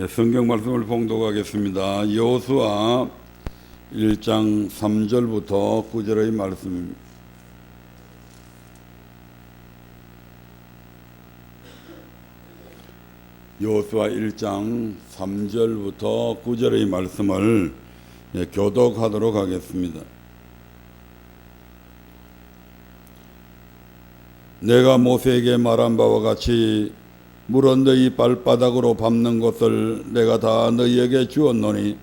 성경 말씀을 봉독하겠습니다. 여호수아 1장 3절부터 9절의 말씀입니다. 여호수아 1장 3절부터 9절의 말씀을 교독하도록 하겠습니다. 내가 모세에게 말한 바와 같이 물은 너희 발바닥으로 밟는 것을 내가 다 너희에게 주었노니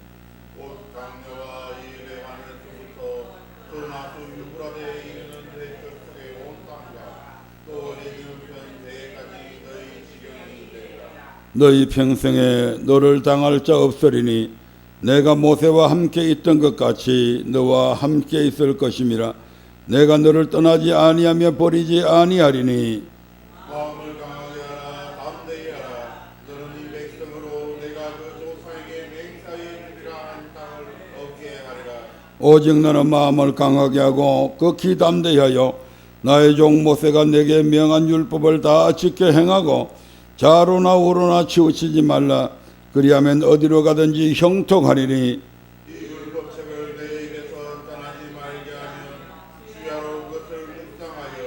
곧 강야와 이 레바논에서부터 그 나수 유브라데에 이르는 대쪽 속의 온 땅과 또 에드움 대까지 너희 지경이 되리라. 너희 평생에 너를 당할 자 없으리니 내가 모세와 함께 있던 것 같이 너와 함께 있을 것임이라. 내가 너를 떠나지 아니하며 버리지 아니하리니 마음을 강하게 하라. 담대히 하라. 너는 이 백성으로 내가 그 조상에게 맹세하여 주리라 한 땅을 얻게 하리라. 오직 너는 마음을 강하게 하고 극히 담대히 하여 나의 종 모세가 내게 명한 율법을 다 지켜 행하고 좌로나 우로나 치우치지 말라. 그리하면 어디로 가든지 형통하리니 이 율법책을 내 입에서 떠나지 말게 하면 주야로 그것을 묵상하여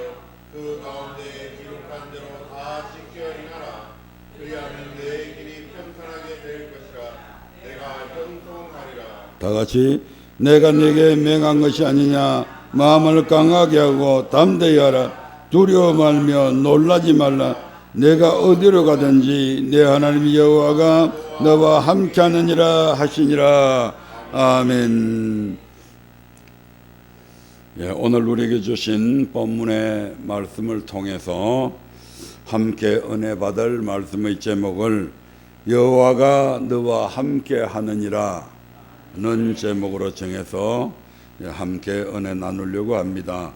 그 가운데에 기록한 대로 다 지켜 행하라. 그리하면 내 길이 평탄하게 될 것이라. 내가 형통하리라. 다 같이 내가 네게 명한 것이 아니냐. 마음을 강하게 하고 담대히 하라. 두려워 말며 놀라지 말라. 내가 어디로 가든지 내 하나님 여호와가 너와 함께하느니라 하시니라. 아멘. 오늘 우리에게 주신 본문의 말씀을 통해서 함께 은혜 받을 말씀의 제목을 여호와가 너와 함께하느니라 는 제목으로 정해서 함께 은혜 나누려고 합니다.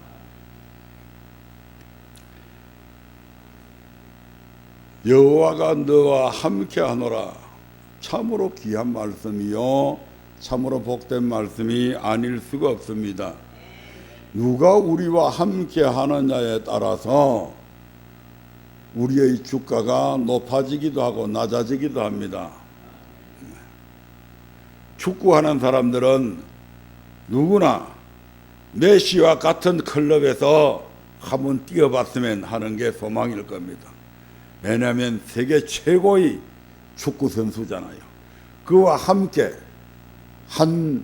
여호와가 너와 함께하노라. 참으로 귀한 말씀이요 참으로 복된 말씀이 아닐 수가 없습니다. 누가 우리와 함께하느냐에 따라서 우리의 주가가 높아지기도 하고 낮아지기도 합니다. 축구하는 사람들은 누구나 메시와 같은 클럽에서 한번 뛰어봤으면 하는 게 소망일 겁니다. 왜냐하면 세계 최고의 축구 선수잖아요. 그와 함께 한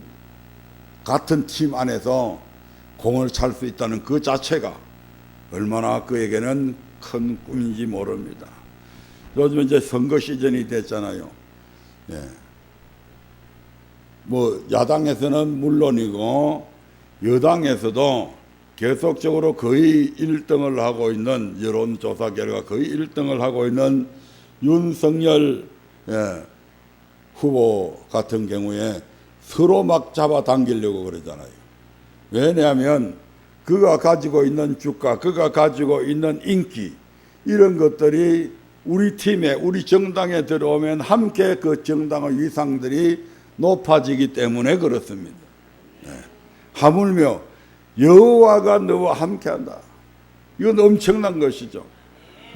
같은 팀 안에서 공을 찰 수 있다는 그 자체가 얼마나 그에게는 큰 꿈인지 모릅니다. 요즘 이제 선거 시즌이 됐잖아요. 뭐 야당에서는 물론이고 여당에서도 계속적으로 거의 1등을 하고 있는 여론조사 결과 거의 1등을 하고 있는 윤석열 후보 같은 경우에 서로 막 잡아당기려고 그러잖아요. 왜냐하면 그가 가지고 있는 주가, 그가 가지고 있는 인기 이런 것들이 우리 팀에 우리 정당에 들어오면 함께 그 정당의 위상들이 높아지기 때문에 그렇습니다. 하물며 여호와가 너와 함께한다. 이건 엄청난 것이죠.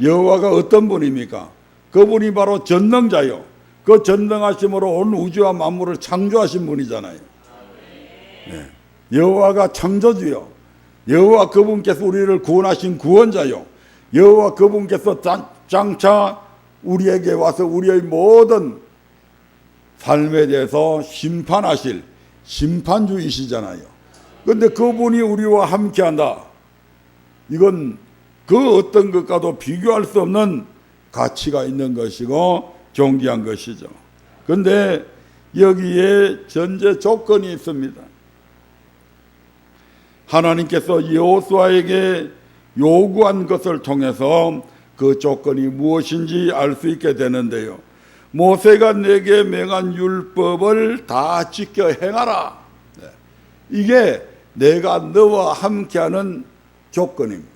여호와가 어떤 분입니까? 그분이 바로 전능자요. 그 전능하심으로 온 우주와 만물을 창조하신 분이잖아요. 여호와가 창조주요. 여호와 그분께서 우리를 구원하신 구원자요. 여호와 그분께서 장차 우리에게 와서 우리의 모든 삶에 대해서 심판하실 심판주이시잖아요. 그런데 그분이 우리와 함께한다. 이건 그 어떤 것과도 비교할 수 없는 가치가 있는 것이고 존귀한 것이죠. 그런데 여기에 전제 조건이 있습니다. 하나님께서 여호수아에게 요구한 것을 통해서 그 조건이 무엇인지 알 수 있게 되는데요. 모세가 내게 명한 율법을 다 지켜 행하라. 이게 내가 너와 함께하는 조건입니다.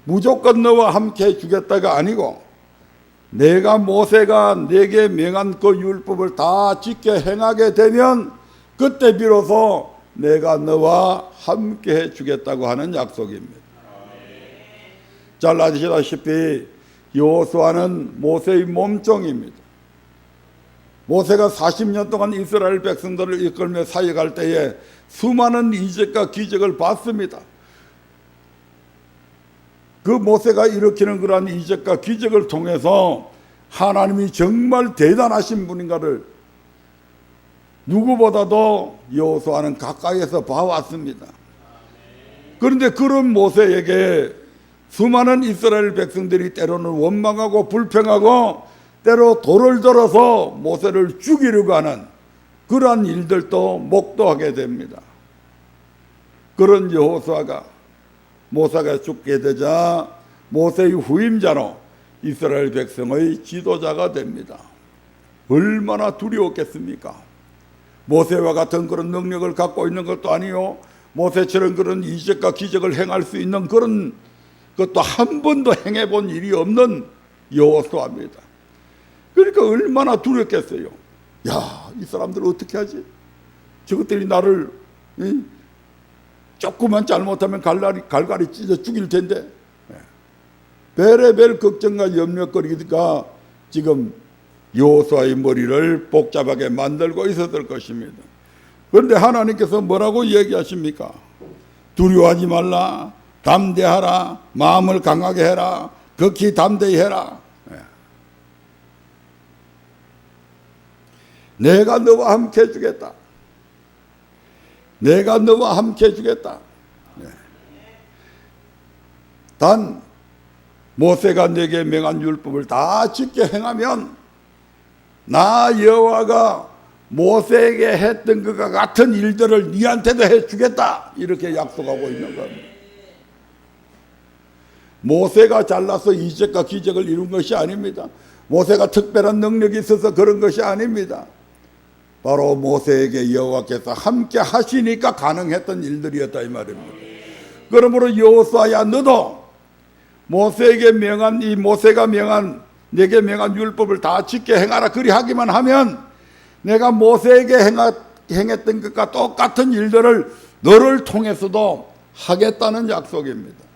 무조건 너와 함께 해주겠다가 아니고 내가 모세가 내게 명한 그 율법을 다 지켜 행하게 되면 그때 비로소 내가 너와 함께 해주겠다고 하는 약속입니다. 잘 아시다시피 여호수아는 모세의 몸종입니다. 모세가 40년 동안 이스라엘 백성들을 이끌며 사역할 때에 수많은 이적과 기적을 봤습니다. 그 모세가 일으키는 그러한 이적과 기적을 통해서 하나님이 정말 대단하신 분인가를 누구보다도 여호수아는 가까이에서 봐왔습니다. 그런데 그런 모세에게 수많은 이스라엘 백성들이 때로는 원망하고 불평하고 때로 돌을 들어서 모세를 죽이려고 하는 그러한 일들도 목도하게 됩니다. 그런 여호수아가 모세가 죽게 되자 모세의 후임자로 이스라엘 백성의 지도자가 됩니다. 얼마나 두려웠겠습니까? 모세와 같은 그런 능력을 갖고 있는 것도 아니요, 모세처럼 그런 이적과 기적을 행할 수 있는 그런 것도 한 번도 행해본 일이 없는 여호수아입니다. 그러니까 얼마나 두렵겠어요. 야, 이 사람들 어떻게 하지? 저것들이 나를 조금만 잘못하면 갈갈이 찢어 죽일 텐데, 별의별 걱정과 염려거리가 지금 여호수아의 머리를 복잡하게 만들고 있었을 것입니다. 그런데 하나님께서 뭐라고 얘기하십니까? 두려워하지 말라, 담대하라, 마음을 강하게 해라, 극히 담대히 해라. 내가 너와 함께 해주겠다. 내가 너와 함께 해주겠다. 단 모세가 내게 명한 율법을 다 지켜 행하면 나 여호와가 모세에게 했던 것과 같은 일들을 네한테도 해주겠다, 이렇게 약속하고 있는 겁니다. 모세가 잘나서 이적과 기적을 이룬 것이 아닙니다. 모세가 특별한 능력이 있어서 그런 것이 아닙니다. 바로 모세에게 여호와께서 함께 하시니까 가능했던 일들이었다, 이 말입니다. 그러므로 여호수아야, 너도 모세에게 명한 이 모세가 명한 내게 명한 율법을 다 지켜 행하라, 그리 하기만 하면 내가 모세에게 행했던 것과 똑같은 일들을 너를 통해서도 하겠다는 약속입니다.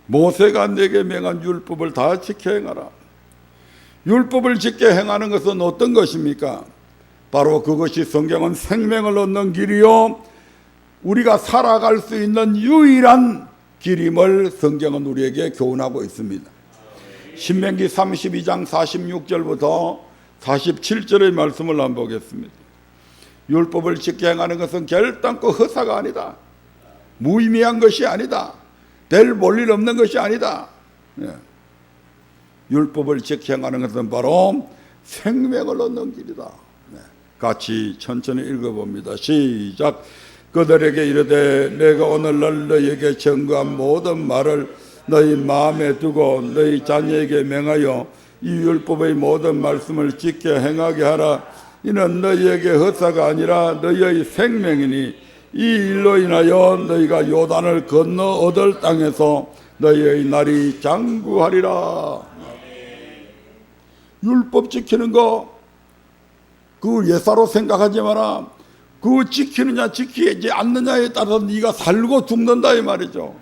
모세가 내게 명한 율법을 다 지켜 행하라. 율법을 지켜 행하는 것은 어떤 것입니까? 바로 그것이 성경은 생명을 얻는 길이요, 우리가 살아갈 수 있는 유일한 길임을 성경은 우리에게 교훈하고 있습니다. 신명기 32장 46절부터 47절의 말씀을 한번 보겠습니다. 율법을 지켜 행하는 것은 결단코 허사가 아니다. 무의미한 것이 아니다. 될 볼일 없는 것이 아니다. 율법을 지켜 행하는 것은 바로 생명을 얻는 길이다. 같이 천천히 읽어봅니다. 시작. 그들에게 이르되 내가 오늘날 너희에게 전거한 모든 말을 너희 마음에 두고 너희 자녀에게 명하여 이 율법의 모든 말씀을 지켜 행하게 하라. 이는 너희에게 허사가 아니라 너희의 생명이니 이 일로 인하여 너희가 요단을 건너 얻을 땅에서 너희의 날이 장구하리라. 율법 지키는 거 그 예사로 생각하지 마라. 그 지키느냐 지키지 않느냐에 따라서 네가 살고 죽는다, 이 말이죠.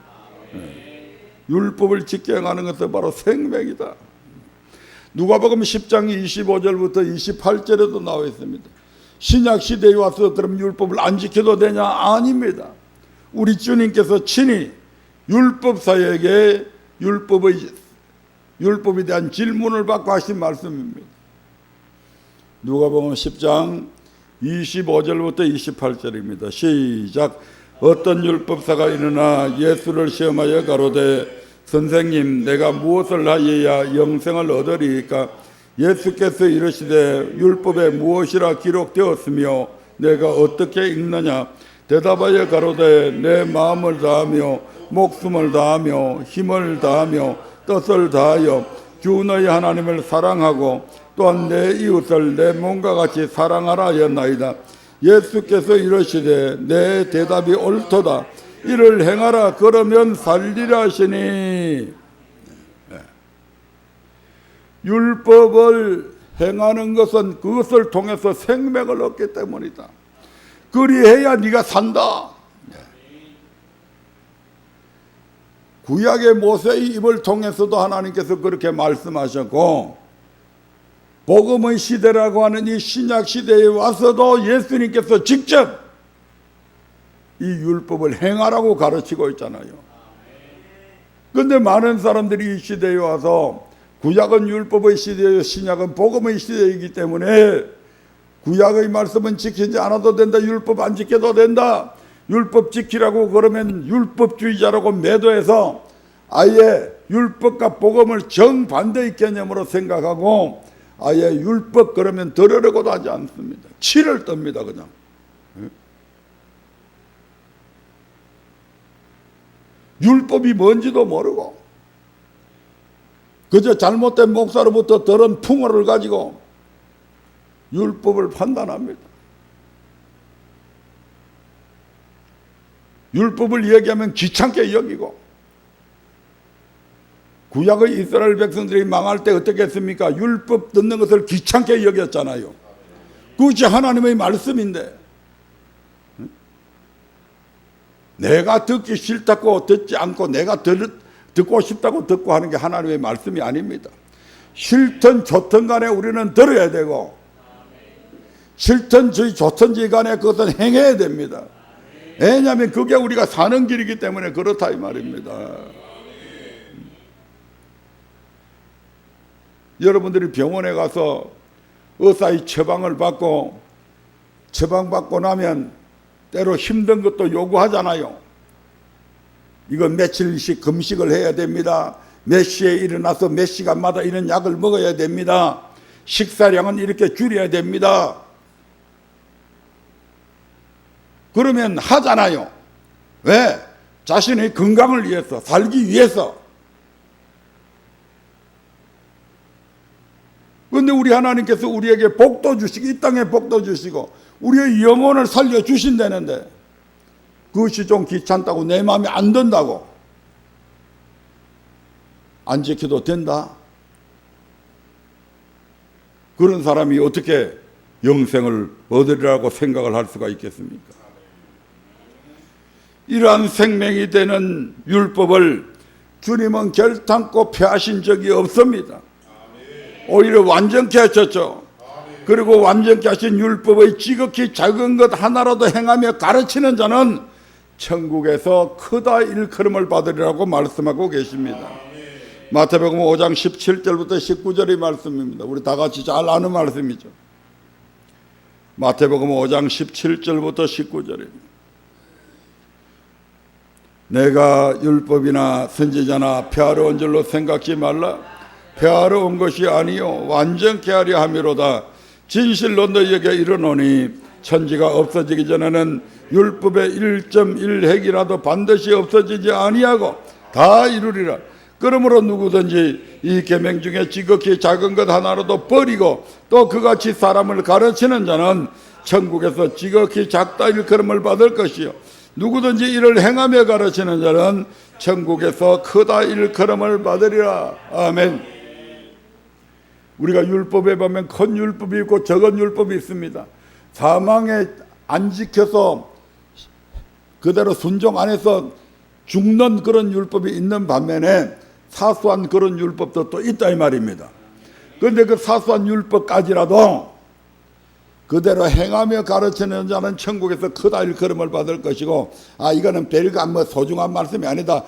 율법을 지켜 행하는 것은 바로 생명이다. 누가복음 10장 25절부터 28절에도 나와 있습니다. 신약 시대에 와서 그럼 율법을 안 지켜도 되냐? 아닙니다. 우리 주님께서 친히 율법사에게 율법에 대한 질문을 받고 하신 말씀입니다. 누가복음 10장 25절부터 28절입니다. 시작. 어떤 율법사가 일어나 예수를 시험하여 가로되 선생님, 내가 무엇을 하여야 영생을 얻으리이까? 예수께서 이르시되 율법에 무엇이라 기록되었으며 내가 어떻게 읽느냐? 대답하여 가로되 내 마음을 다하며 목숨을 다하며 힘을 다하며 뜻을 다하여 주 너희 하나님을 사랑하고 또한 내 이웃을 내 몸과 같이 사랑하라 하였나이다. 예수께서 이르시되 내 대답이 옳도다. 이를 행하라. 그러면 살리라 하시니. 율법을 행하는 것은 그것을 통해서 생명을 얻기 때문이다. 그리해야 네가 산다. 구약의 모세의 입을 통해서도 하나님께서 그렇게 말씀하셨고, 복음의 시대라고 하는 이 신약 시대에 와서도 예수님께서 직접 이 율법을 행하라고 가르치고 있잖아요. 그런데 많은 사람들이 이 시대에 와서 구약은 율법의 시대예요, 신약은 복음의 시대이기 때문에 구약의 말씀은 지키지 않아도 된다, 율법 안 지켜도 된다, 율법 지키라고 그러면 율법주의자라고 매도해서 아예 율법과 복음을 정반대의 개념으로 생각하고 아예 율법 그러면 들으려고도 하지 않습니다. 치를 떱니다. 그냥. 율법이 뭔지도 모르고 그저 잘못된 목사로부터 들은 풍어를 가지고 율법을 판단합니다. 율법을 얘기하면 귀찮게 여기고, 구약의 이스라엘 백성들이 망할 때 어떻게 했습니까? 율법 듣는 것을 귀찮게 여겼잖아요. 그것이 하나님의 말씀인데 내가 듣기 싫다고 듣지 않고 내가 듣고 싶다고 듣고 하는 게 하나님의 말씀이 아닙니다. 싫든 좋든 간에 우리는 들어야 되고, 싫든지 좋든지 간에 그것은 행해야 됩니다. 왜냐하면 그게 우리가 사는 길이기 때문에 그렇다 이 말입니다. 여러분들이 병원에 가서 의사의 처방을 받고, 처방받고 나면 때로 힘든 것도 요구하잖아요. 이거 며칠씩 금식을 해야 됩니다. 몇 시에 일어나서 몇 시간마다 이런 약을 먹어야 됩니다. 식사량은 이렇게 줄여야 됩니다. 그러면 하잖아요. 왜? 자신의 건강을 위해서, 살기 위해서. 그런데 우리 하나님께서 우리에게 복도 주시고 이 땅에 복도 주시고 우리의 영혼을 살려주신다는데 그것이 좀 귀찮다고, 내 마음에 안 든다고 안 지켜도 된다? 그런 사람이 어떻게 영생을 얻으리라고 생각을 할 수가 있겠습니까? 이러한 생명이 되는 율법을 주님은 결탄코 폐하신 적이 없습니다. 오히려 완전케 하셨죠. 그리고 완전케 하신 율법의 지극히 작은 것 하나라도 행하며 가르치는 자는 천국에서 크다 일컬음을 받으리라고 말씀하고 계십니다. 마태복음 5장 17절부터 19절의 말씀입니다. 우리 다 같이 잘 아는 말씀이죠. 마태복음 5장 17절부터 19절입니다. 내가 율법이나 선지자나 폐하러 온 줄로 생각지 말라. 폐하러 온 것이 아니요 완전케 하려 함이로다. 진실로 너희에게 이르노니 천지가 없어지기 전에는 율법의 1.1핵이라도 반드시 없어지지 아니하고 다 이루리라. 그러므로 누구든지 이 계명 중에 지극히 작은 것 하나라도 버리고 또 그같이 사람을 가르치는 자는 천국에서 지극히 작다 일컬음을 받을 것이요 누구든지 이를 행하며 가르치는 자는 천국에서 크다 일컬음을 받으리라. 아멘. 우리가 율법에 보면 큰 율법이 있고 작은 율법이 있습니다. 사망에 안 지켜서 그대로 순종 안 해서 죽는 그런 율법이 있는 반면에 사소한 그런 율법도 또 있다 이 말입니다. 그런데 그 사소한 율법까지라도 그대로 행하며 가르치는 자는 천국에서 크다 일컬음을 받을 것이고, 이거는 별거 뭐 소중한 말씀이 아니다,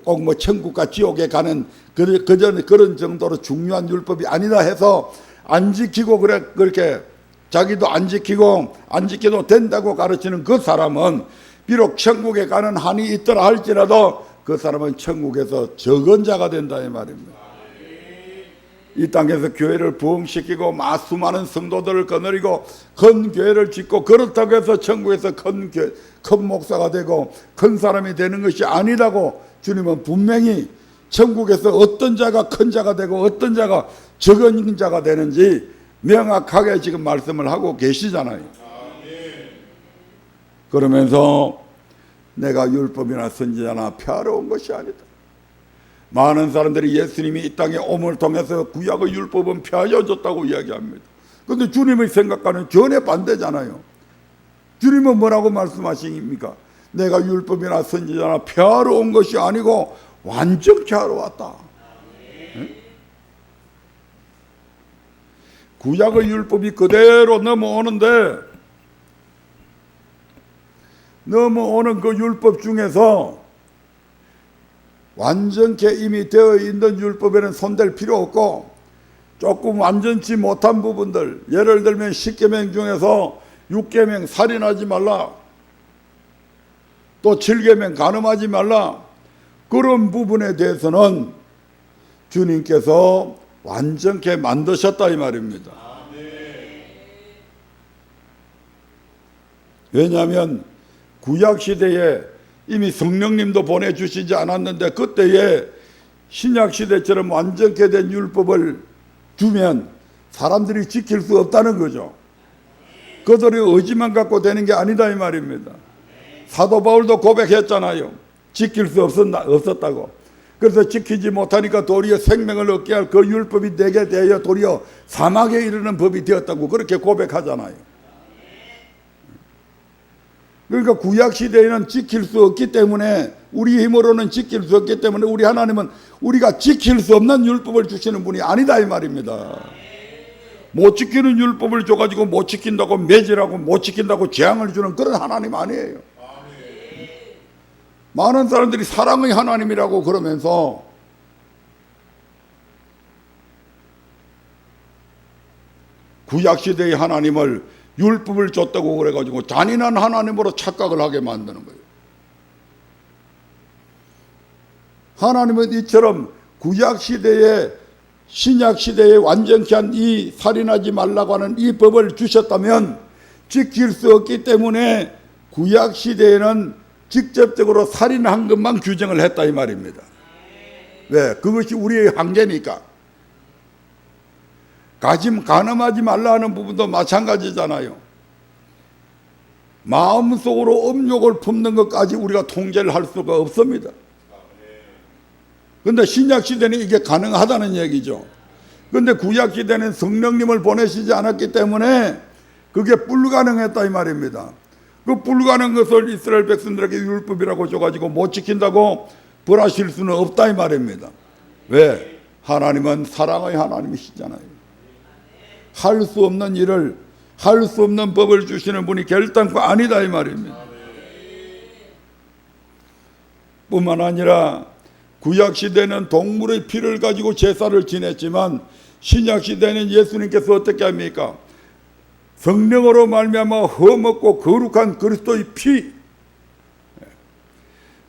꼭 뭐 천국과 지옥에 가는 그런 정도로 중요한 율법이 아니다 해서 안 지키고 그렇게 자기도 안 지키고 안 지켜도 된다고 가르치는 그 사람은 비록 천국에 가는 한이 있더라 할지라도 그 사람은 천국에서 적은 자가 된다 이 말입니다. 이 땅에서 교회를 부흥시키고 수많은 성도들을 거느리고 큰 교회를 짓고 그렇다고 해서 천국에서 큰 목사가 되고 큰 사람이 되는 것이 아니라고 주님은 분명히 천국에서 어떤 자가 큰 자가 되고 어떤 자가 적은 자가 되는지 명확하게 지금 말씀을 하고 계시잖아요. 그러면서 내가 율법이나 선지자나 폐하러 온 것이 아니다. 많은 사람들이 예수님이 이 땅에 옴을 통해서 구약의 율법은 폐하여졌다고 이야기합니다. 그런데 주님의 생각과는 전혀 반대잖아요. 주님은 뭐라고 말씀하십니까? 내가 율법이나 선지자나 폐하러 온 것이 아니고 완전케 하러 왔다. 구약의 율법이 그대로 넘어오는데, 넘어오는 그 율법 중에서 완전케 이미 되어 있는 율법에는 손댈 필요 없고, 조금 완전치 못한 부분들, 예를 들면 10계명 중에서 6계명 살인하지 말라, 또 7계명 간음하지 말라, 그런 부분에 대해서는 주님께서 완전케 만드셨다 이 말입니다. 왜냐하면 구약시대에 이미 성령님도 보내주시지 않았는데, 그때에 신약시대처럼 완전케 된 율법을 주면 사람들이 지킬 수 없다는 거죠. 그들의 의지만 갖고 되는 게 아니다 이 말입니다. 사도 바울도 고백했잖아요. 지킬 수 없었다고. 그래서 지키지 못하니까 도리어 생명을 얻게 할 그 율법이 내게 대하여 도리어 사망에 이르는 법이 되었다고 그렇게 고백하잖아요. 그러니까 구약시대에는 지킬 수 없기 때문에, 우리 힘으로는 지킬 수 없기 때문에 우리 하나님은 우리가 지킬 수 없는 율법을 주시는 분이 아니다 이 말입니다. 못 지키는 율법을 줘가지고 못 지킨다고 매질하고 못 지킨다고 재앙을 주는 그런 하나님 아니에요. 많은 사람들이 사랑의 하나님이라고 그러면서 구약시대의 하나님을 율법을 줬다고 그래가지고 잔인한 하나님으로 착각을 하게 만드는 거예요. 하나님은 이처럼 구약시대에 신약시대에 완전케 한 이 살인하지 말라고 하는 이 법을 주셨다면 지킬 수 없기 때문에 구약시대에는 직접적으로 살인한 것만 규정을 했다 이 말입니다. 왜? 그것이 우리의 한계니까. 간음하지 말라 하는 부분도 마찬가지잖아요. 마음속으로 음욕을 품는 것까지 우리가 통제를 할 수가 없습니다. 그런데 신약시대는 이게 가능하다는 얘기죠. 그런데 구약시대는 성령님을 보내시지 않았기 때문에 그게 불가능했다 이 말입니다. 그 불가능한 것을 이스라엘 백성들에게 율법이라고 줘가지고 못 지킨다고 벌하실 수는 없다 이 말입니다. 왜? 하나님은 사랑의 하나님이시잖아요. 할 수 없는 일을, 할 수 없는 법을 주시는 분이 결단코 아니다 이 말입니다. 뿐만 아니라 구약시대는 동물의 피를 가지고 제사를 지냈지만 신약시대는 예수님께서 어떻게 합니까? 성령으로 말미암아 험없고 거룩한 그리스도의 피,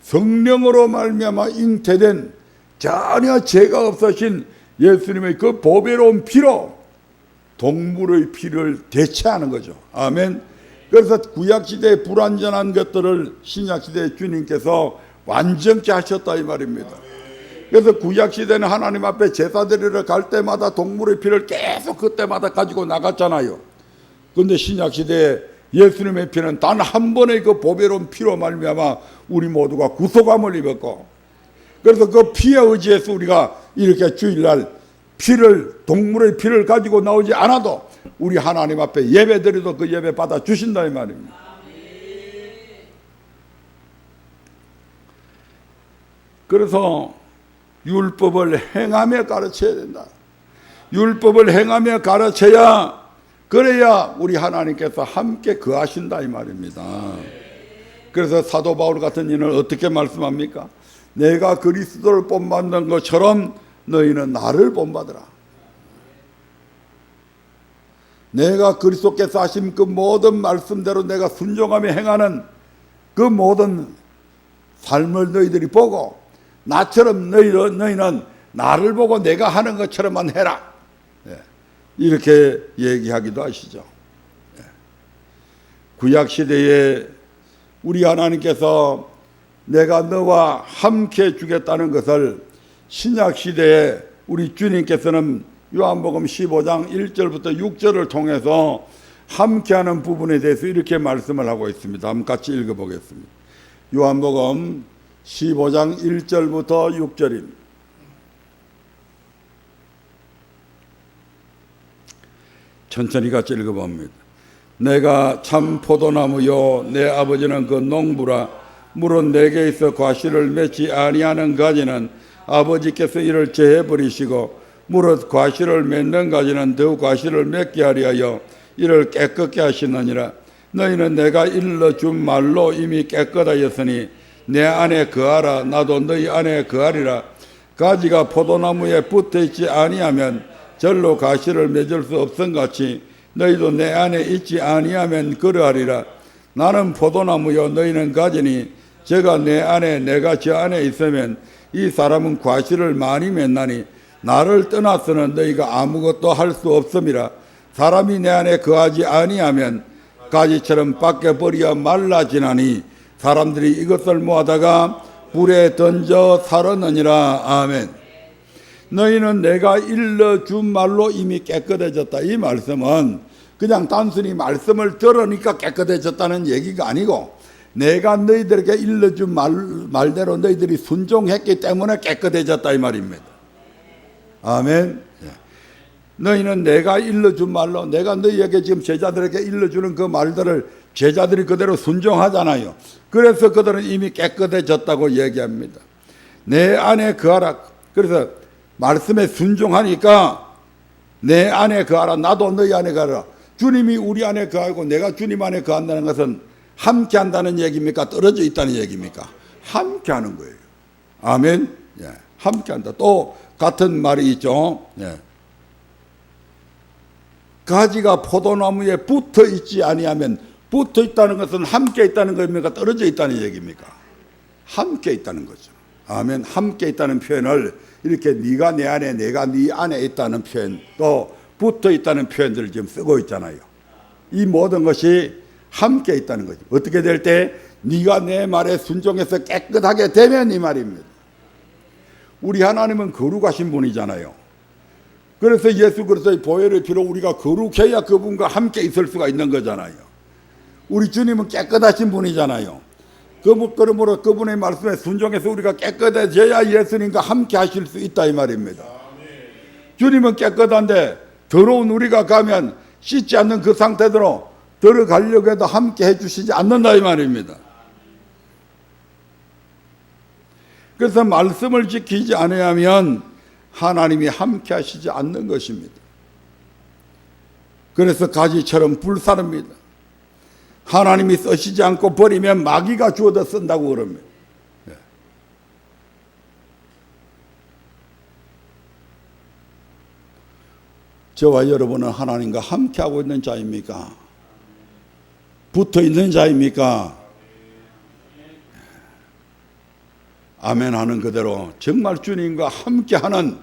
성령으로 말미암아 잉태된 전혀 죄가 없으신 예수님의 그 보배로운 피로 동물의 피를 대체하는 거죠. 아멘. 그래서 구약시대의 불완전한 것들을 신약시대의 주님께서 완전케 하셨다 이 말입니다. 그래서 구약시대는 하나님 앞에 제사 드리러 갈 때마다 동물의 피를 계속 그때마다 가지고 나갔잖아요. 그런데 신약시대에 예수님의 피는 단 한 번의 그 보배로운 피로 말미암아 우리 모두가 구속함을 입었고, 그래서 그 피에 의지해서 우리가 이렇게 주일날 동물의 피를 가지고 나오지 않아도 우리 하나님 앞에 예배 드려도 그 예배 받아 주신다 이 말입니다. 그래서 율법을 행하며 가르쳐야 된다. 율법을 행하며 가르쳐야, 그래야 우리 하나님께서 함께 거하신다 이 말입니다. 그래서 사도 바울 같은 이는 어떻게 말씀합니까? 내가 그리스도를 본받는 것처럼 너희는 나를 본받으라. 내가 그리스도께서 하신 그 모든 말씀대로 내가 순종하며 행하는 그 모든 삶을 너희들이 보고, 나처럼 너희는 나를 보고 내가 하는 것처럼만 해라. 이렇게 얘기하기도 하시죠. 구약시대에 우리 하나님께서 내가 너와 함께 주겠다는 것을 신약시대에 우리 주님께서는 요한복음 15장 1절부터 6절을 통해서 함께하는 부분에 대해서 이렇게 말씀을 하고 있습니다. 한번 같이 읽어보겠습니다. 요한복음 15장 1절부터 6절입니다. 천천히 같이 읽어봅니다. 내가 참 포도나무요 내 아버지는 그 농부라. 물은 내게 있어 과실을 맺지 아니하는 가지는 아버지께서 이를 제해 버리시고 무릇 과실을 맺는 가지는 더욱 과실을 맺게 하려 하여 이를 깨끗게 하시느니라. 너희는 내가 일러준 말로 이미 깨끗하였으니 내 안에 거하라. 나도 너희 안에 거하리라. 가지가 포도나무에 붙어있지 아니하면 절로 과실을 맺을 수 없음같이 너희도 내 안에 있지 아니하면 그러하리라. 나는 포도나무요 너희는 가지니 제가 내 안에 내가 저 안에 있으면 이 사람은 과실을 많이 맺나니 나를 떠나서는 너희가 아무것도 할 수 없음이라. 사람이 내 안에 거하지 아니하면 가지처럼 밖에 버려 말라지나니 사람들이 이것을 모아다가 불에 던져 살았느니라. 아멘. 너희는 내가 일러준 말로 이미 깨끗해졌다. 이 말씀은 그냥 단순히 말씀을 들으니까 깨끗해졌다는 얘기가 아니고 내가 너희들에게 일러준 말대로 너희들이 순종했기 때문에 깨끗해졌다 이 말입니다. 아멘. 너희는 내가 일러준 말로 내가 너희에게 지금 제자들에게 일러주는 그 말들을 제자들이 그대로 순종하잖아요. 그래서 그들은 이미 깨끗해졌다고 얘기합니다. 내 안에 거하라. 그래서 말씀에 순종하니까 내 안에 거하라. 나도 너희 안에 거하라. 주님이 우리 안에 거하고 내가 주님 안에 거한다는 것은 함께 한다는 얘기입니까? 떨어져 있다는 얘기입니까? 함께 하는 거예요. 아멘. 예, 함께 한다. 또 같은 말이 있죠. 예. 가지가 포도나무에 붙어 있지 아니하면 붙어 있다는 것은 함께 있다는 겁니까? 떨어져 있다는 얘기입니까? 함께 있다는 거죠. 아멘. 함께 있다는 표현을 이렇게 네가 내 안에 내가 네 안에 있다는 표현 또 붙어 있다는 표현들을 지금 쓰고 있잖아요. 이 모든 것이 함께 있다는 거죠. 어떻게 될 때 네가 내 말에 순종해서 깨끗하게 되면 이 말입니다. 우리 하나님은 거룩하신 분이잖아요. 그래서 예수 그리스도의 보혈의 피로 우리가 거룩해야 그분과 함께 있을 수가 있는 거잖아요. 우리 주님은 깨끗하신 분이잖아요. 그러므로 그분의 말씀에 순종해서 우리가 깨끗해져야 예수님과 함께 하실 수 있다 이 말입니다. 주님은 깨끗한데 더러운 우리가 가면 씻지 않는 그 상태대로 들어가려고 해도 함께 해주시지 않는다 이 말입니다. 그래서 말씀을 지키지 않으면 하나님이 함께 하시지 않는 것입니다. 그래서 가지처럼 불사릅니다. 하나님이 쓰시지 않고 버리면 마귀가 주워다 쓴다고 그럽니다. 저와 여러분은 하나님과 함께하고 있는 자입니까? 붙어 있는 자입니까? 아멘 하는 그대로 정말 주님과 함께하는,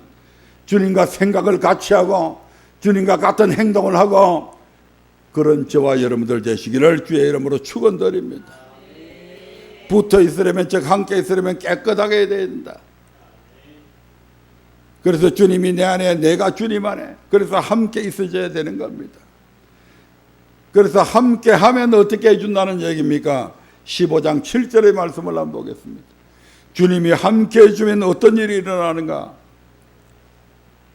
주님과 생각을 같이 하고 주님과 같은 행동을 하고 그런 저와 여러분들 되시기를 주의 이름으로 축원드립니다. 붙어 있으려면, 즉 함께 있으려면 깨끗하게 해야 된다. 그래서 주님이 내 안에, 내가 주님 안에, 그래서 함께 있어줘야 되는 겁니다. 그래서 함께 하면 어떻게 해준다는 얘기입니까? 15장 7절의 말씀을 한번 보겠습니다. 주님이 함께 해주면 어떤 일이 일어나는가?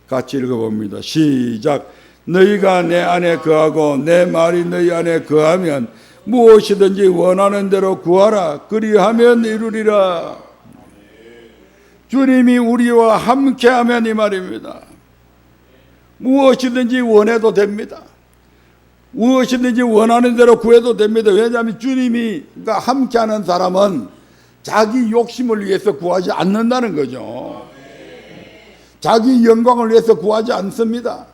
같이 읽어봅니다. 시작. 너희가 내 안에 거하고 내 말이 너희 안에 거하면 무엇이든지 원하는 대로 구하라. 그리하면 이루리라. 주님이 우리와 함께하면 이 말입니다. 무엇이든지 원해도 됩니다. 무엇이든지 원하는 대로 구해도 됩니다. 왜냐하면 주님이가 함께하는 사람은 자기 욕심을 위해서 구하지 않는다는 거죠. 자기 영광을 위해서 구하지 않습니다.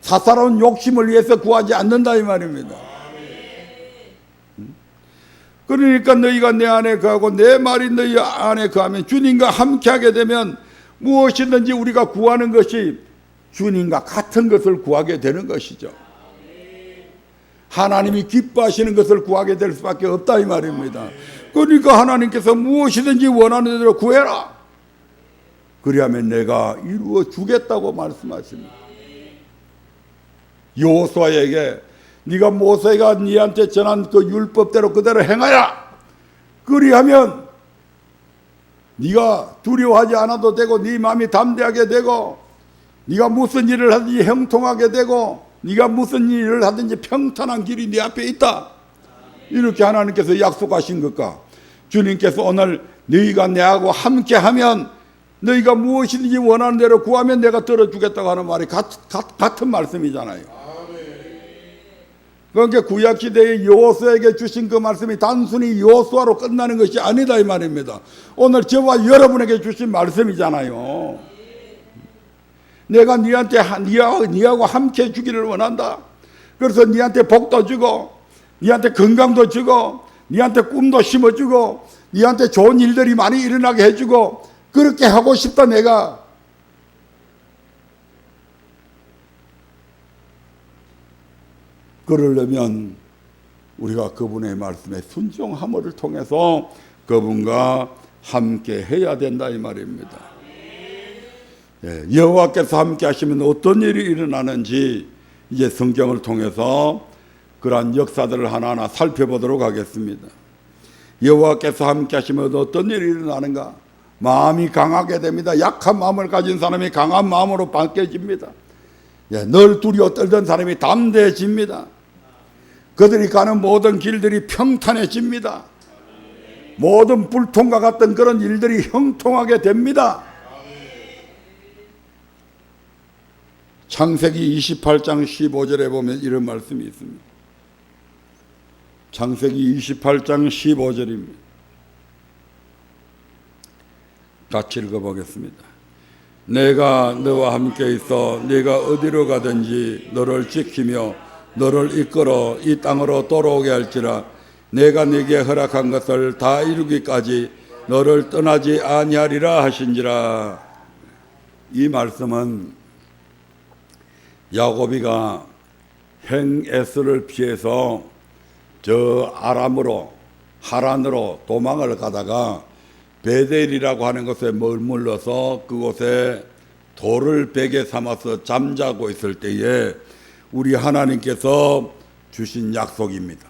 사사로운 욕심을 위해서 구하지 않는다 이 말입니다. 그러니까 너희가 내 안에 거하고 내 말이 너희 안에 거하면 주님과 함께하게 되면 무엇이든지 우리가 구하는 것이 주님과 같은 것을 구하게 되는 것이죠. 하나님이 기뻐하시는 것을 구하게 될 수밖에 없다 이 말입니다. 그러니까 하나님께서 무엇이든지 원하는 대로 구해라. 그리하면 내가 이루어 주겠다고 말씀하십니다. 여호수아에게 네가 모세가 네한테 전한 그 율법대로 그대로 행하라. 그리하면 네가 두려워하지 않아도 되고 네 마음이 담대하게 되고 네가 무슨 일을 하든지 형통하게 되고 네가 무슨 일을 하든지 평탄한 길이 네 앞에 있다. 이렇게 하나님께서 약속하신 것과 주님께서 오늘 너희가 내하고 함께하면 너희가 무엇이든지 원하는 대로 구하면 내가 들어주겠다고 하는 말이 같은 말씀이잖아요. 그러니까 구약시대의 여호수아에게 주신 그 말씀이 단순히 여호수아로 끝나는 것이 아니다 이 말입니다. 오늘 저와 여러분에게 주신 말씀이잖아요. 내가 니하고 함께 해주기를 원한다. 그래서 니한테 복도 주고 니한테 건강도 주고 니한테 꿈도 심어주고 니한테 좋은 일들이 많이 일어나게 해주고 그렇게 하고 싶다 내가. 그러려면 우리가 그분의 말씀에 순종함을 통해서 그분과 함께 해야 된다 이 말입니다. 여호와께서 함께 하시면 어떤 일이 일어나는지 이제 성경을 통해서 그러한 역사들을 하나하나 살펴보도록 하겠습니다. 여호와께서 함께 하시면 어떤 일이 일어나는가? 마음이 강하게 됩니다. 약한 마음을 가진 사람이 강한 마음으로 바뀌어집니다. 늘 두려워 떨던 사람이 담대해집니다. 그들이 가는 모든 길들이 평탄해집니다. 모든 불통과 같은 그런 일들이 형통하게 됩니다. 창세기 28장 15절에 보면 이런 말씀이 있습니다. 창세기 28장 15절입니다. 같이 읽어보겠습니다. 내가 너와 함께 있어 네가 어디로 가든지 너를 지키며 너를 이끌어 이 땅으로 돌아오게 할지라 내가 네게 허락한 것을 다 이루기까지 너를 떠나지 아니하리라 하신지라. 이 말씀은 야고비가 행에스를 피해서 저 아람으로 하란으로 도망을 가다가 베델이라고 하는 곳에 머물러서 그곳에 돌을 베개 삼아서 잠자고 있을 때에 우리 하나님께서 주신 약속입니다.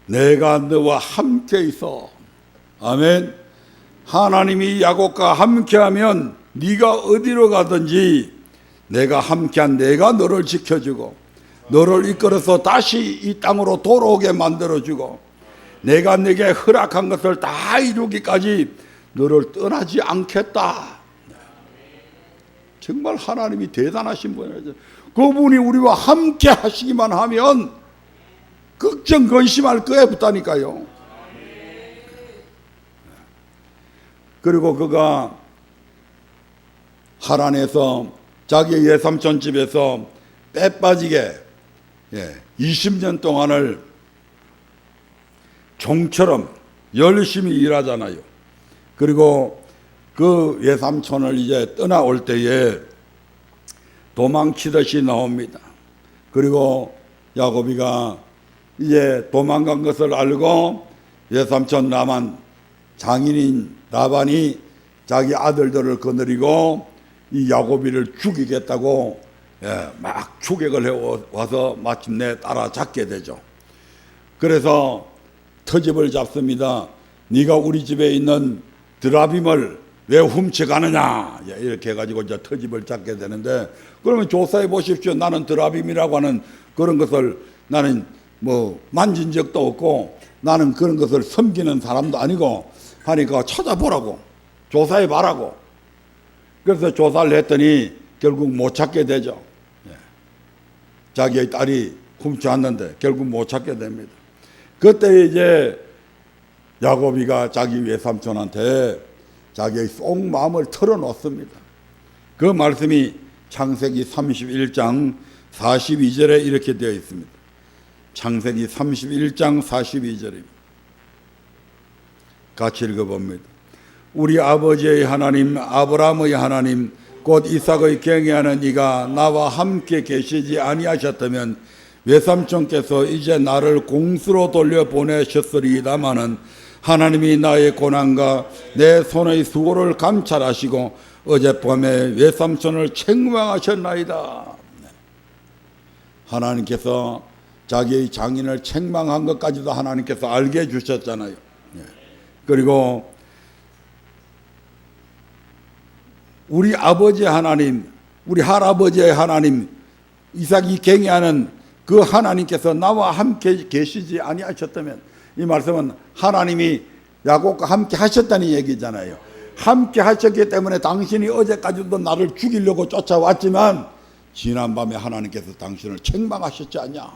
내가 너와 함께 있어. 아멘. 하나님이 야곱과 함께하면 네가 어디로 가든지 내가 함께한 내가 너를 지켜주고 너를 이끌어서 다시 이 땅으로 돌아오게 만들어주고 내가 네게 허락한 것을 다 이루기까지 너를 떠나지 않겠다. 정말 하나님이 대단하신 분이죠. 그분이 우리와 함께 하시기만 하면 걱정 근심할 거에 없다니까요. 그리고 그가 하란에서 자기 외삼촌 집에서 빼빠지게 20년 동안을 종처럼 열심히 일하잖아요. 그리고 그 외삼촌을 이제 떠나올 때에 도망치듯이 나옵니다. 그리고 야고비가 이제 도망간 것을 알고 외삼촌 장인인 라반이 자기 아들들을 거느리고 이 야고비를 죽이겠다고 막 추격을 해와서 마침내 따라잡게 되죠. 그래서 터집을 잡습니다. 네가 우리 집에 있는 드라빔을 왜 훔쳐가느냐 이렇게 해가지고 이제 터집을 잡게 되는데, 그러면 조사해 보십시오. 나는 드라빔이라고 하는 그런 것을 나는 뭐 만진 적도 없고 나는 그런 것을 섬기는 사람도 아니고 하니까 찾아보라고, 조사해 봐라고. 그래서 조사를 했더니 결국 못 찾게 되죠. 자기의 딸이 훔쳐왔는데 결국 못 찾게 됩니다. 그때 이제 야고비가 자기 외삼촌한테 자기의 속마음을 털어놓습니다. 그 말씀이 창세기 31장 42절에 이렇게 되어 있습니다. 창세기 31장 42절입니다. 같이 읽어봅니다. 우리 아버지의 하나님 아브라함의 하나님 곧 이삭의 경외하는 이가 나와 함께 계시지 아니하셨다면 외삼촌께서 이제 나를 공수로 돌려보내셨으리다마는 하나님이 나의 고난과 내 손의 수고를 감찰하시고 어젯밤에 외삼촌을 책망하셨나이다. 하나님께서 자기의 장인을 책망한 것까지도 하나님께서 알게 해주셨잖아요. 그리고 우리 아버지 하나님, 우리 할아버지의 하나님, 이삭이 경외하는 그 하나님께서 나와 함께 계시지 아니하셨다면, 이 말씀은 하나님이 야곱과 함께 하셨다는 얘기잖아요. 함께 하셨기 때문에 당신이 어제까지도 나를 죽이려고 쫓아왔지만 지난밤에 하나님께서 당신을 책망하셨지 않냐.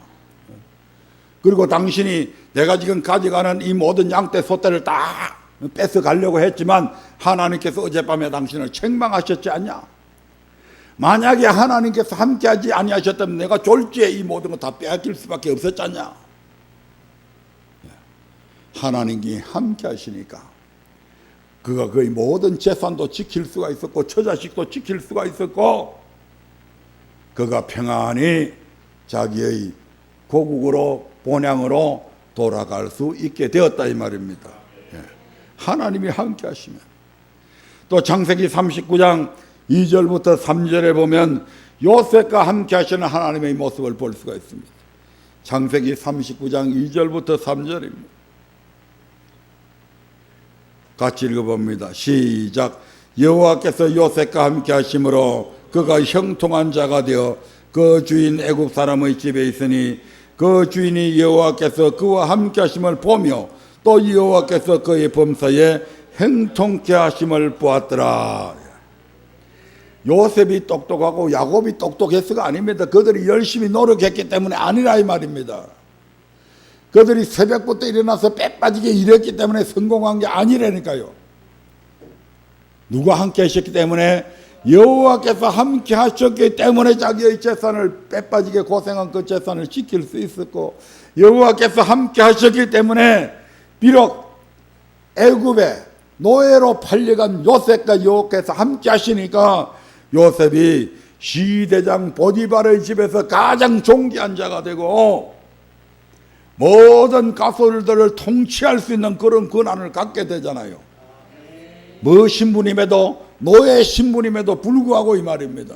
그리고 당신이 내가 지금 가져가는 이 모든 양떼 소떼를 다 뺏어가려고 했지만 하나님께서 어젯밤에 당신을 책망하셨지 않냐. 만약에 하나님께서 함께하지 아니하셨다면 내가 졸지에 이 모든 거 다 빼앗길 수밖에 없었지 않냐. 하나님이 함께하시니까 그가 그의 모든 재산도 지킬 수가 있었고 처자식도 지킬 수가 있었고 그가 평안히 자기의 고국으로 본향으로 돌아갈 수 있게 되었다 이 말입니다. 하나님이 함께 하시면 또 창세기 39장 2절부터 3절에 보면 요셉과 함께 하시는 하나님의 모습을 볼 수가 있습니다. 창세기 39장 2절부터 3절입니다. 같이 읽어봅니다. 시작. 여호와께서 요셉과 함께 하심으로 그가 형통한 자가 되어 그 주인 애굽 사람의 집에 있으니 그 주인이 여호와께서 그와 함께 하심을 보며 또 여호와께서 그의 범사에 형통케 하심을 보았더라. 요셉이 똑똑하고 야곱이 똑똑해서가 아닙니다. 그들이 열심히 노력했기 때문에 아니라 이 말입니다. 그들이 새벽부터 일어나서 빼빠지게 일했기 때문에 성공한 게 아니라니까요. 누가 함께 하셨기 때문에? 여호와께서 함께 하셨기 때문에 자기의 재산을 빼빠지게 고생한 그 재산을 지킬 수 있었고 여호와께서 함께 하셨기 때문에 비록 애굽에 노예로 팔려간 요셉과 여호와께서 함께 하시니까 요셉이 시대장 보디발의 집에서 가장 존귀한 자가 되고 모든 가솔들을 통치할 수 있는 그런 권한을 갖게 되잖아요. 뭐 신분임에도 노예 신분임에도 불구하고 이 말입니다.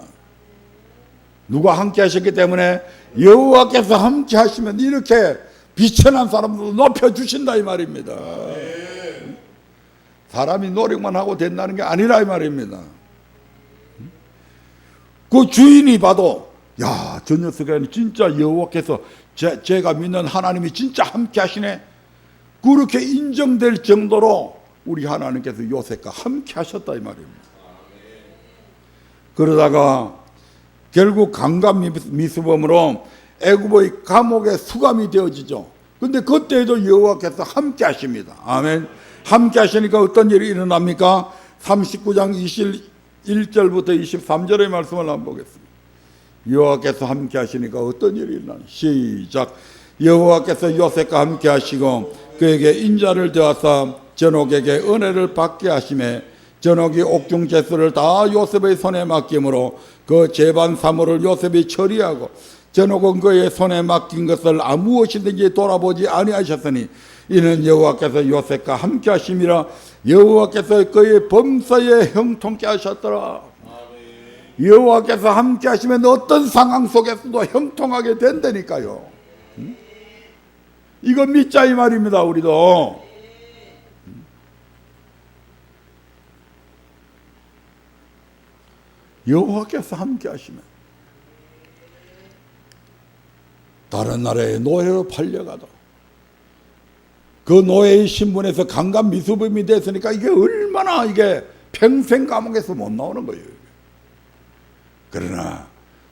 누가 함께 하셨기 때문에 여호와께서 함께 하시면 이렇게 비천한 사람도 높여주신다 이 말입니다. 사람이 노력만 하고 된다는 게 아니라 이 말입니다. 그 주인이 봐도 야, 저 녀석은 진짜 여호와께서 제가 믿는 하나님이 진짜 함께 하시네. 그렇게 인정될 정도로 우리 하나님께서 요셉과 함께 하셨다 이 말입니다. 그러다가 결국 강간미수범으로 애굽의 감옥에 수감이 되어지죠. 근데 그때에도 여호와께서 함께 하십니다. 아멘. 함께 하시니까 어떤 일이 일어납니까? 39장 21절부터 23절의 말씀을 한번 보겠습니다. 여호와께서 함께 하시니까 어떤 일이 일어나니? 시작. 여호와께서 요셉과 함께 하시고 그에게 인자를 더하사 전옥에게 은혜를 받게 하시매 전옥이 옥중 제수를 다 요셉의 손에 맡김으로 그 재반 사물을 요셉이 처리하고 전옥은 그의 손에 맡긴 것을 무엇이든지 돌아보지 아니하셨으니 이는 여호와께서 요셉과 함께 하심이라. 여호와께서 그의 범사에 형통케 하셨더라. 여호와께서 함께 하시면 어떤 상황 속에서도 형통하게 된다니까요. 이거 믿자 이 말입니다. 우리도 여호와께서 함께 하시면 다른 나라의 노예로 팔려가도 그 노예의 신분에서 강간 미수범이 됐으니까 이게 얼마나 이게 평생 감옥에서 못 나오는 거예요. 그러나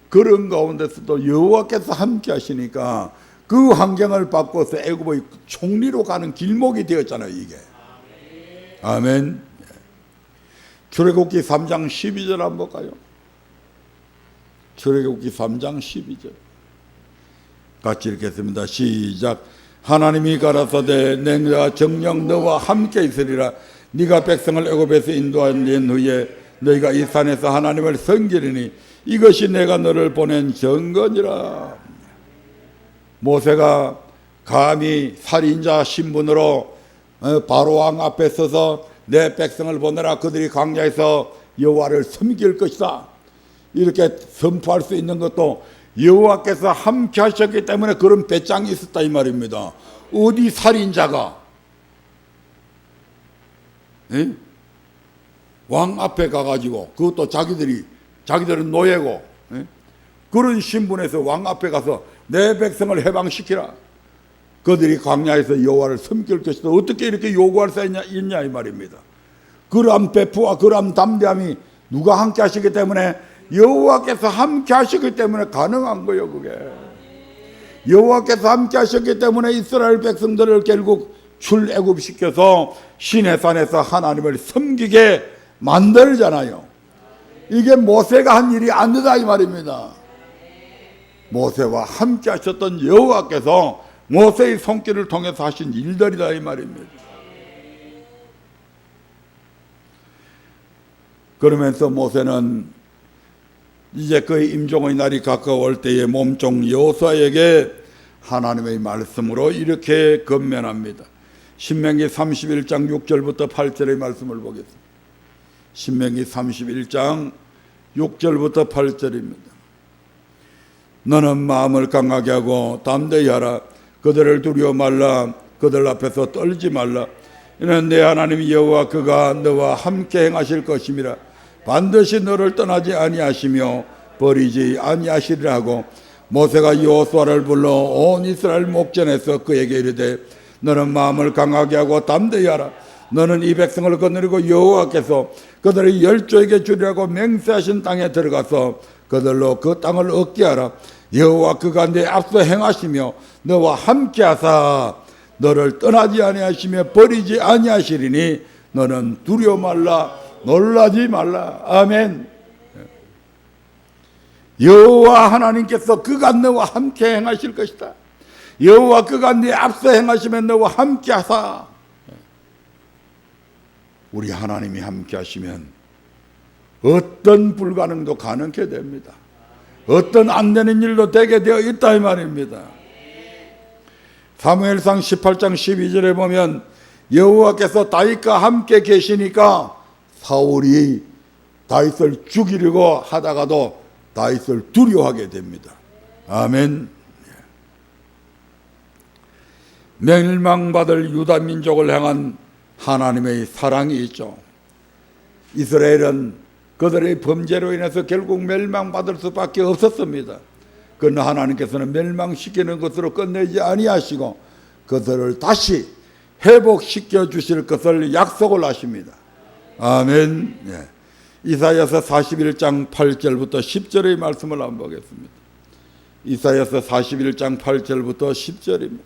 그런 가운데서도 여호와께서 함께 하시니까 그 환경을 바꿔서 애굽의 총리로 가는 길목이 되었잖아요. 이게 아멘. 출애굽기 3장 12절 한번 볼까요? 출애굽기 3장 12절 같이 읽겠습니다. 시작. 하나님이 가라사대 내가 정녕 너와 함께 있으리라. 네가 백성을 애굽에서 인도한 후에 너희가 이 산에서 하나님을 섬기리니 이것이 내가 너를 보낸 증거니라. 모세가 감히 살인자 신분으로 바로왕 앞에 서서 내 백성을 보내라. 그들이 광야에서 여호와를 섬길 것이다. 이렇게 선포할 수 있는 것도 여호와께서 함께 하셨기 때문에 그런 배짱이 있었다 이 말입니다. 어디 살인자가 왕 앞에 가가지고 그것도 자기들은 노예고 그런 신분에서 왕 앞에 가서 내 백성을 해방시키라. 그들이 광야에서 여호와를 섬길 것이다. 어떻게 이렇게 요구할 수 있냐 이 말입니다. 그러한 배포와 그러한 담대함이 누가 함께 하시기 때문에, 여호와께서 함께 하시기 때문에 가능한 거예요. 그게 여호와께서 함께 하셨기 때문에 이스라엘 백성들을 결국 출애굽시켜서 시내산에서 하나님을 섬기게 만들잖아요. 이게 모세가 한 일이 아니다 이 말입니다. 모세와 함께 하셨던 여호와께서 모세의 손길을 통해서 하신 일들이다 이 말입니다. 그러면서 모세는 이제 그의 임종의 날이 가까울 때에 몸종 여호수아에게 하나님의 말씀으로 이렇게 건면합니다. 신명기 31장 6절부터 8절의 말씀을 보겠습니다. 신명기 31장 6절부터 8절입니다. 너는 마음을 강하게 하고 담대히 하라. 그들을 두려워 말라. 그들 앞에서 떨지 말라. 이는 내 하나님 여호와 그가 너와 함께 행하실 것임이라. 반드시 너를 떠나지 아니하시며 버리지 아니하시리라 하고, 모세가 여호수아를 불러 온 이스라엘 목전에서 그에게 이르되 너는 마음을 강하게 하고 담대히 하라. 너는 이 백성을 거느리고 여호와께서 그들의 열조에게 주리라고 맹세하신 땅에 들어가서 그들로 그 땅을 얻게 하라. 여호와 그가 내 앞서 행하시며 너와 함께 하사 너를 떠나지 아니하시며 버리지 아니하시리니 너는 두려워 말라. 놀라지 말라. 아멘. 여호와 하나님께서 그가 너와 함께 행하실 것이다. 여호와 그가 네 앞서 행하시면 너와 함께 하사. 우리 하나님이 함께 하시면 어떤 불가능도 가능케 됩니다. 어떤 안 되는 일도 되게 되어 있다 이 말입니다. 사무엘상 18장 12절에 보면 여호와께서 다윗과 함께 계시니까 사울이 다윗을 죽이려고 하다가도 다윗을 두려워하게 됩니다. 아멘. 멸망받을 유다 민족을 향한 하나님의 사랑이 있죠. 이스라엘은 그들의 범죄로 인해서 결국 멸망받을 수밖에 없었습니다. 그러나 하나님께서는 멸망시키는 것으로 끝내지 아니하시고 그들을 다시 회복시켜 주실 것을 약속을 하십니다. 아멘. 예. 이사야서 41장 8절부터 10절의 말씀을 한번 보겠습니다. 이사야서 41장 8절부터 10절입니다.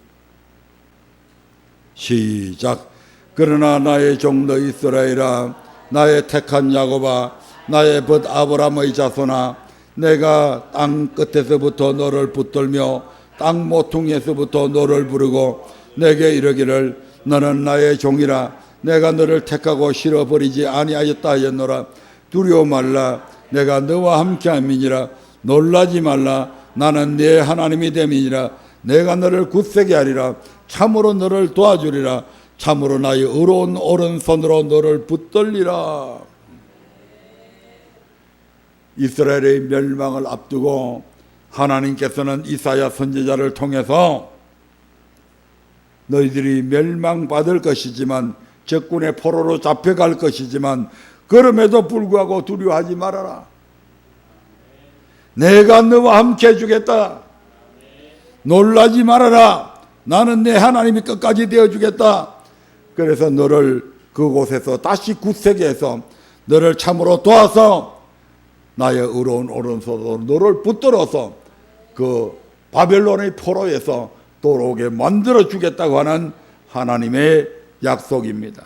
시작. 그러나 나의 종도 이스라엘아, 나의 택한 야곱아, 나의 벗 아브라함의 자손아, 내가 땅 끝에서부터 너를 붙들며 땅 모퉁이에서부터 너를 부르고 내게 이르기를 너는 나의 종이라. 내가 너를 택하고 실어버리지 아니하였다 하였노라. 두려워 말라. 내가 너와 함께함이니라. 놀라지 말라. 나는 네 하나님이 됨이니라. 내가 너를 굳세게 하리라. 참으로 너를 도와주리라. 참으로 나의 의로운 오른손으로 너를 붙들리라. 이스라엘의 멸망을 앞두고 하나님께서는 이사야 선지자를 통해서 너희들이 멸망받을 것이지만, 적군의 포로로 잡혀갈 것이지만 그럼에도 불구하고 두려워하지 말아라. 내가 너와 함께 해주겠다. 놀라지 말아라. 나는 내 하나님이 끝까지 되어주겠다. 그래서 너를 그곳에서 다시 굳세게 해서 너를 참으로 도와서 나의 의로운 오른손으로 너를 붙들어서 그 바벨론의 포로에서 돌아오게 만들어 주겠다고 하는 하나님의 약속입니다.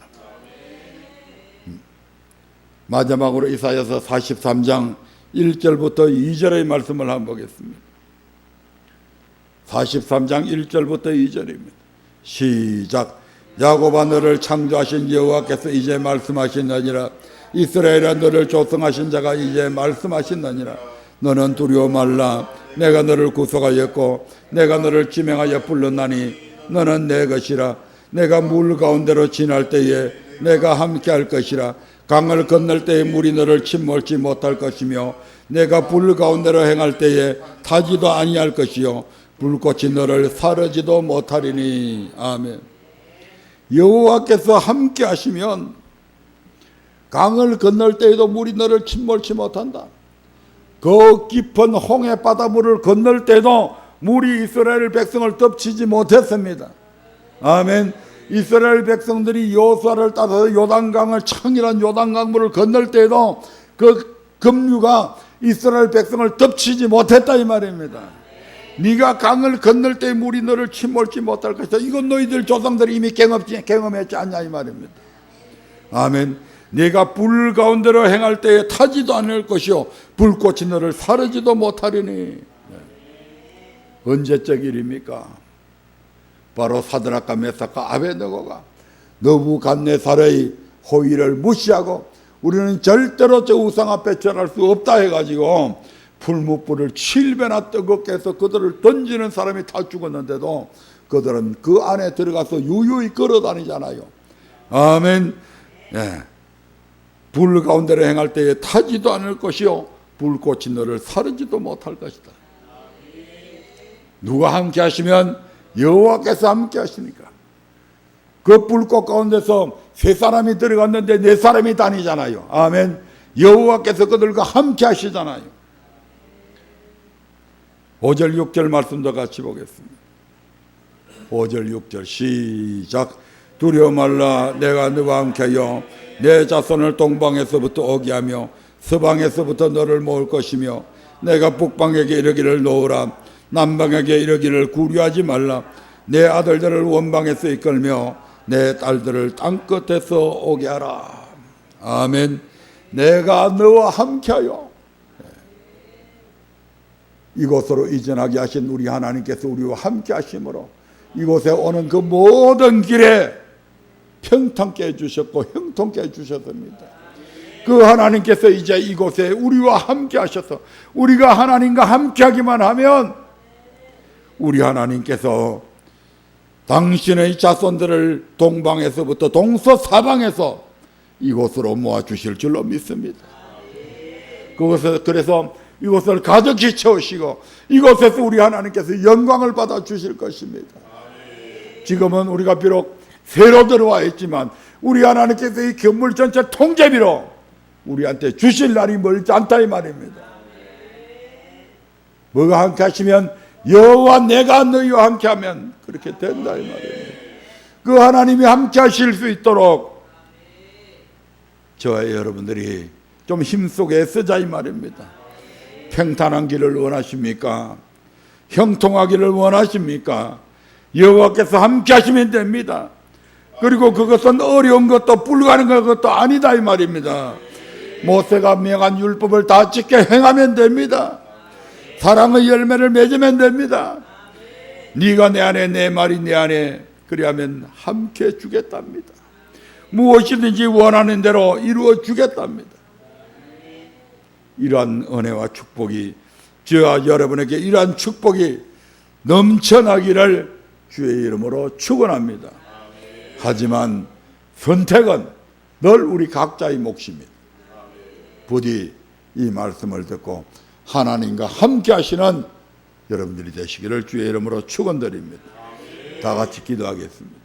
마지막으로 이사야서 43장 1절부터 2절의 말씀을 한번 보겠습니다. 43장 1절부터 2절입니다. 시작. 야곱아, 너를 창조하신 여호와께서 이제 말씀하시느니라. 이스라엘아, 너를 조성하신 자가 이제 말씀하시느니라. 너는 두려워 말라. 내가 너를 구속하였고 내가 너를 지명하여 불렀나니 너는 내 것이라. 내가 물 가운데로 지날 때에 내가 함께할 것이라. 강을 건널 때에 물이 너를 침몰치 못할 것이며 내가 불 가운데로 행할 때에 타지도 아니할 것이요 불꽃이 너를 사르지도 못하리니. 아멘. 여호와께서 함께 하시면 강을 건널 때에도 물이 너를 침몰치 못한다. 그 깊은 홍해 바닷물을 건널 때도 물이 이스라엘 백성을 덮치지 못했습니다. 아멘. 이스라엘 백성들이 여호수아를 따라서 요단강을 청이란 요단강물을 건널 때에도 그 급류가 이스라엘 백성을 덮치지 못했다 이 말입니다. 네가 강을 건널 때 물이 너를 침몰지 못할 것이다. 이건 너희들 조상들이 이미 경험했지 않냐 이 말입니다. 아멘. 네가 불 가운데로 행할 때에 타지도 않을 것이요 불꽃이 너를 사르지도 못하리니. 언제적 일입니까? 바로 사드락과 메삭과 아베느고가 느부갓네살의 호의를 무시하고 우리는 절대로 저 우상 앞에 절할 수 없다 해가지고 풀무불을 7배나 뜨겁게 해서 그들을 던지는 사람이 다 죽었는데도 그들은 그 안에 들어가서 유유히 걸어다니잖아요. 아멘. 예. 불 가운데로 행할 때에 타지도 않을 것이요 불꽃이 너를 사르지도 못할 것이다. 누가 함께 하시면 여호와께서 함께 하시니까. 그 불꽃 가운데서 세 사람이 들어갔는데 네 사람이 다니잖아요. 아멘. 여호와께서 그들과 함께 하시잖아요. 5절 6절 말씀도 같이 보겠습니다. 5절 6절 시작. 두려워 말라. 내가 너와 함께하여 내 자손을 동방에서부터 오게 하며 서방에서부터 너를 모을 것이며 내가 북방에게 이르기를 놓으라. 남방에게 이르기를 구류하지 말라. 내 아들들을 원방에서 이끌며 내 딸들을 땅끝에서 오게 하라. 아멘. 내가 너와 함께하여 이곳으로 이전하게 하신 우리 하나님께서 우리와 함께 하심으로 이곳에 오는 그 모든 길에 평탄케 해주셨고 형통케 해주셨습니다. 그 하나님께서 이제 이곳에 우리와 함께 하셔서 우리가 하나님과 함께 하기만 하면 우리 하나님께서 당신의 자손들을 동방에서부터 동서사방에서 이곳으로 모아주실 줄로 믿습니다. 그래서 이곳을 가득히 채우시고 이곳에서 우리 하나님께서 영광을 받아 주실 것입니다. 지금은 우리가 비록 새로 들어와 있지만 우리 하나님께서 이 건물 전체 통제비로 우리한테 주실 날이 멀지 않다 이 말입니다. 뭐가 함께 하시면 여호와 내가 너희와 함께하면 그렇게 된다 이 말입니다. 그 하나님이 함께 하실 수 있도록 저와 여러분들이 좀 힘쓰게 애쓰자 이 말입니다. 평탄한 길을 원하십니까? 형통하기를 원하십니까? 여호와께서 함께 하시면 됩니다. 그리고 그것은 어려운 것도 불가능한 것도 아니다 이 말입니다. 모세가 명한 율법을 다 지켜 행하면 됩니다. 사랑의 열매를 맺으면 됩니다. 네가 내 안에 내 말이 내 안에 그리하면 함께 주겠답니다. 무엇이든지 원하는 대로 이루어 주겠답니다. 이러한 은혜와 축복이 저와 여러분에게 이러한 축복이 넘쳐나기를 주의 이름으로 축원합니다. 하지만 선택은 늘 우리 각자의 몫입니다. 부디 이 말씀을 듣고 하나님과 함께 하시는 여러분들이 되시기를 주의 이름으로 축원드립니다. 다 같이 기도하겠습니다.